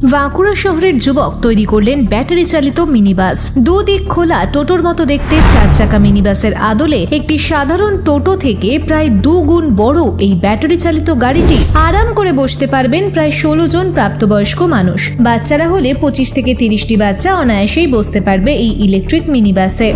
বাঁকুড়া শহরের যুবক তৈরি করলেন ব্যাটারি চালিত মিনি বাস। দুদিক খোলা টোটোর মতো দেখতে 4 চাকা মিনি বাসের আদলে একটি সাধারণ টোটো থেকে প্রায় 2 গুণ বড় এই ব্যাটারি চালিত গাড়িটি আরাম করে বসতে পারবেন প্রায় 16 জন প্রাপ্তবয়স্ক মানুষ। বাচ্চারা হলে 25 থেকে 30টি বাচ্চা অনায়াসেই বসতে পারবে এই ইলেকট্রিক মিনি বাসে।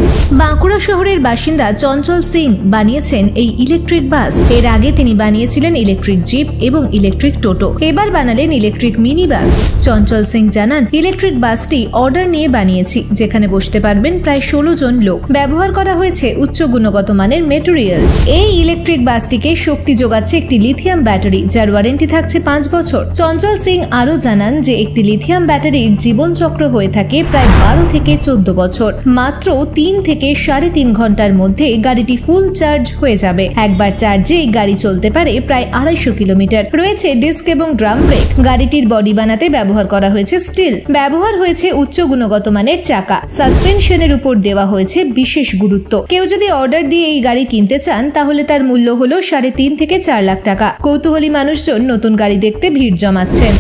বাঁকুড়া শহরের বাসিন্দা চঞ্চল সিং বানিয়েছেন এই ইলেকট্রিক বাস। এর আগে তিনি বানিয়েছিলেন ইলেকট্রিক জিপ এবং ইলেকট্রিক টোটো, এবার বানালেন ইলেকট্রিক মিনি বাস। চঞ্চল সিং জানান, ইলেকট্রিক বাসটি অর্ডার নিয়ে বানিয়েছি, যেখানে বসতে পারবেন প্রায় 16 জন লোক। ব্যবহার করা হয়েছে উচ্চ গুণগত মানের মেটেরিয়াল। এই ইলেকট্রিক বাসটিকে শক্তি যোগাচ্ছে একটি লিথিয়াম ব্যাটারি, যার ওয়ারেন্টি থাকছে 5 বছর। চঞ্চল সিং আরো জানান যে একটি লিথিয়াম ব্যাটারির জীবন চক্র হয়ে থাকে প্রায় 12 থেকে 14 বছর। মাত্র 3 থেকে 3.5 ঘন্টার মধ্যে গাড়িটি ফুল চার্জ হয়ে যাবে। একবার চার্জে এই গাড়ি চলতে পারে প্রায় 250 কিলোমিটার। রয়েছে ডিস্ক এবং ড্রাম ব্রেক। গাড়িটির বডি বানাতে ব্যবহার করা হয়েছে স্টিল। ব্যবহার হয়েছে উচ্চ গুণগত মানের চাকা। সাসপেনশনের উপর দেওয়া হয়েছে বিশেষ গুরুত্ব। কেউ যদি অর্ডার দিয়ে এই গাড়ি কিনতে চান তাহলে তার মূল্য হলো 3.5 থেকে 4 লাখ টাকা। কৌতূহলী মানুষজন নতুন গাড়ি দেখতে ভিড় জমাচ্ছেন।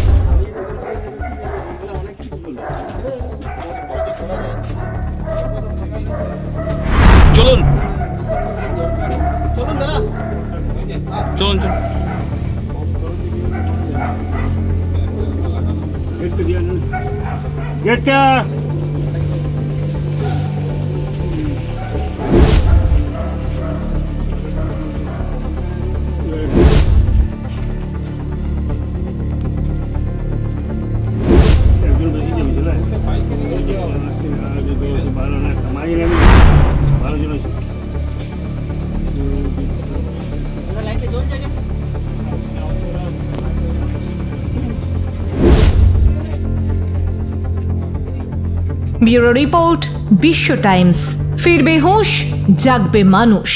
চলুন চলুন চলুন গেটটা ব্যুরো রিপোর্ট, বিশ্ব টাইমস। ফিরবে হুঁশ, জাগবে মানুষ।